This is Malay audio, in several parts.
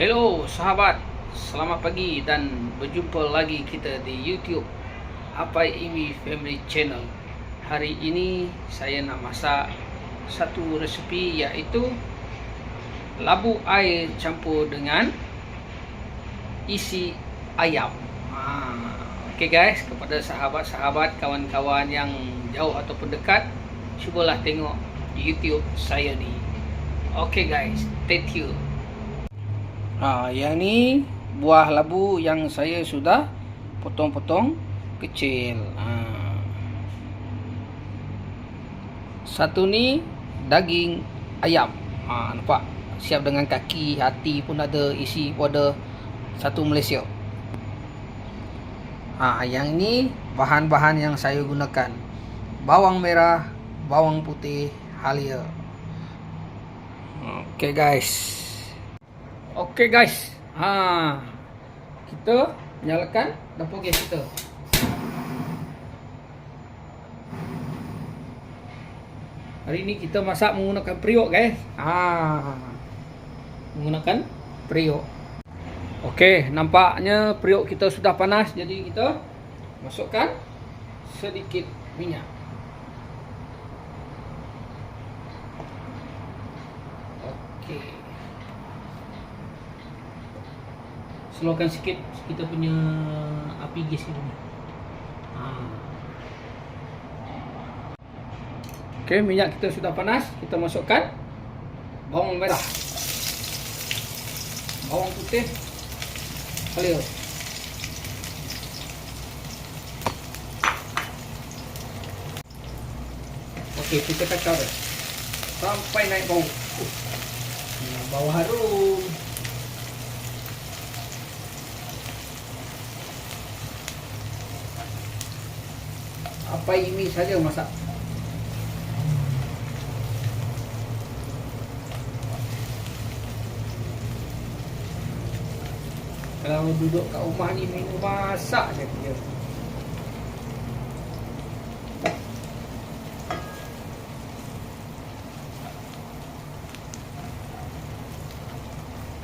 Hello sahabat, selamat pagi dan berjumpa lagi kita di YouTube Apai Imi Family Channel. Hari ini saya nak masak satu resepi iaitu labu air campur dengan isi ayam. Okey guys, kepada sahabat-sahabat, kawan-kawan yang jauh ataupun dekat, cubalah tengok di YouTube saya ni. Okey guys, stay tune. Yang ni buah labu yang saya sudah potong-potong kecil. Satu ni daging ayam. Nampak? Siap dengan kaki, hati pun ada, isi pun ada. Satu Malaysia. Yang ni bahan-bahan yang saya gunakan. Bawang merah, bawang putih halia. Okey guys. Okey guys, kita nyalakan dapur gas kita. Hari ini kita masak menggunakan periuk guys. Menggunakan periuk. Okey, nampaknya periuk kita sudah panas, jadi kita masukkan sedikit minyak. Okey. Slowkan sikit kita punya api gas ini. Okey, minyak kita sudah panas. Kita masukkan bawang merah, bawang putih halia. Okey, kita kacau dah sampai naik bau. Bau harum. Apai Imi saja masak. Kalau duduk kat rumah ni menu masak je dia.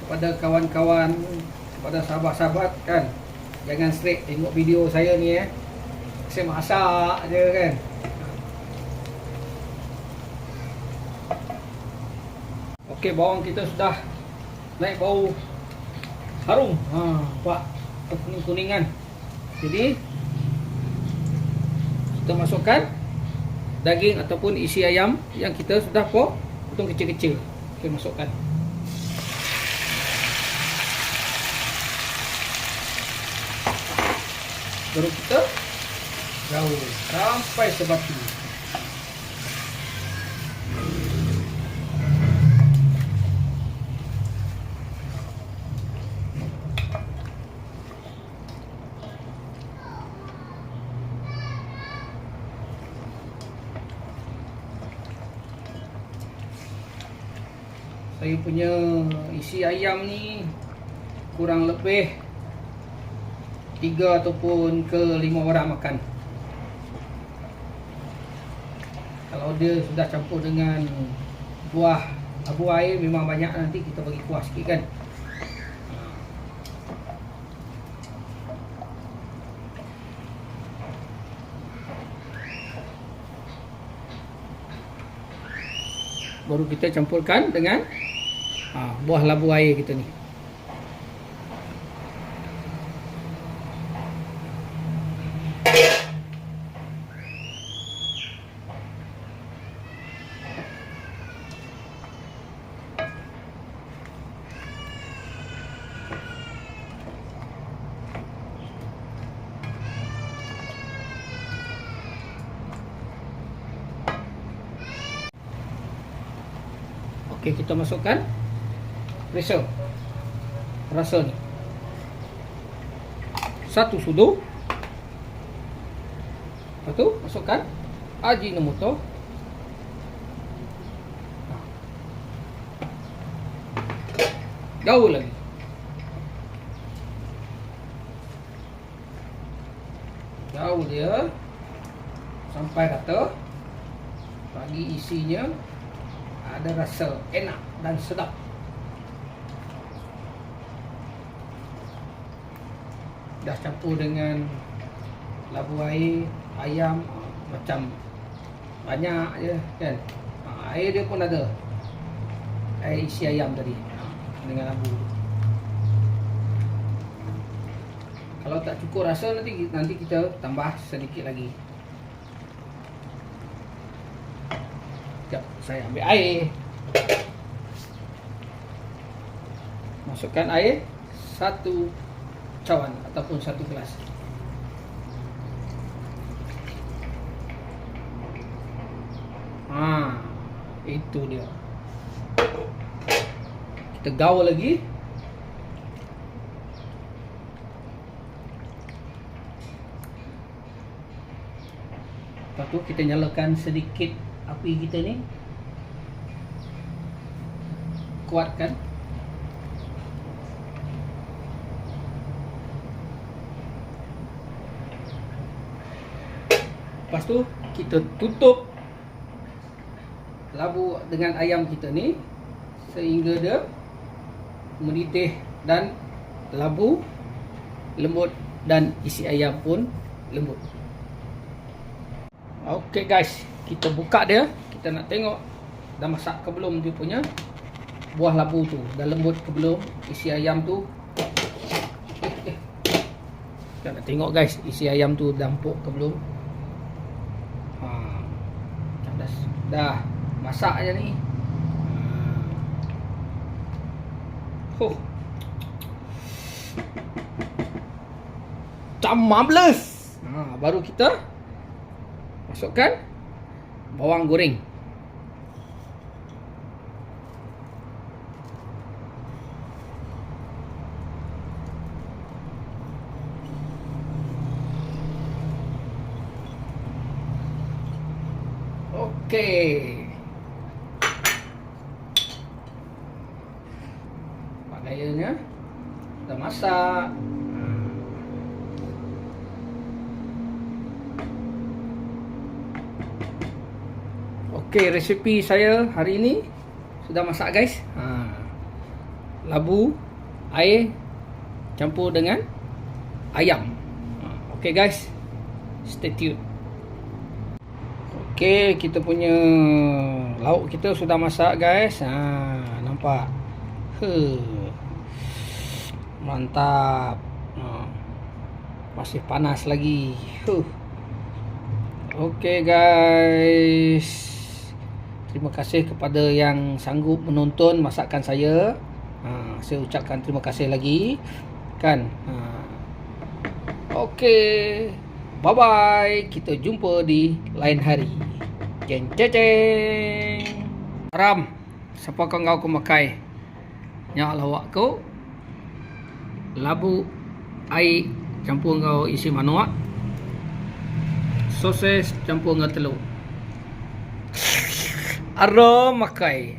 Kepada kawan-kawan, kepada sahabat-sahabat kan, jangan straight tengok video saya ni saya masak je kan. Okey, bawang kita sudah naik bau harum. Nampak kuning-kuningan. Jadi kita masukkan daging ataupun isi ayam yang kita sudah potong kecil-kecil. Okey, masukkan. Baru kita gaul sampai sebati. Saya punya isi ayam ni kurang lebih 3 ataupun ke 5 orang makan. Kalau dia sudah campur dengan buah labu air memang banyak, nanti kita bagi kuah sikit kan. Baru kita campurkan dengan buah labu air kita ni. Okey, kita masukkan pressure rasa ni. Satu sudu. Lepas tu masukkan Ajinomoto. Gaul lagi. Gaul dia sampai rata. Bagi isinya ada rasa enak dan sedap. dah campur dengan labu air, ayam, macam banyak je kan. Air dia pun ada, air isi ayam tadi dengan labu. Kalau tak cukup rasa nanti kita tambah sedikit lagi. Sekejap, saya ambil air. Masukkan air 1 cawan ataupun 1 gelas. Itu dia. Kita gaul lagi. Lepas tu kita nyalakan sedikit api kita ni. Kuatkan. Lepas tu kita tutup labu dengan ayam kita ni sehingga dia mendidih dan labu lembut dan isi ayam pun lembut. Okey guys, kita buka dia, kita nak tengok dah masak ke belum dia punya buah labu tu, dah lembut ke belum, isi ayam tu. Kita nak tengok guys, isi ayam tu dah empuk ke belum. Dah masak aja ni. Camables. Baru kita masukkan bawang goreng. Okey. Pakaiannya dah masak. Okey, resepi saya hari ini sudah masak guys. Labu, air campur dengan ayam. Okey guys, stay tune. Okey, kita punya lauk kita sudah masak guys. Nampak? Mantap. Masih panas lagi. Okey guys, terima kasih kepada yang sanggup menonton masakan saya. Saya ucapkan terima kasih lagi kan. Okey, bye bye. Kita jumpa di lain hari. Jeng jeng jeng. Ram, siapa kau makai? Nyak lawak kau. Labu air campur kau isi manuak. Sosis campur dengan telur. Arom makai.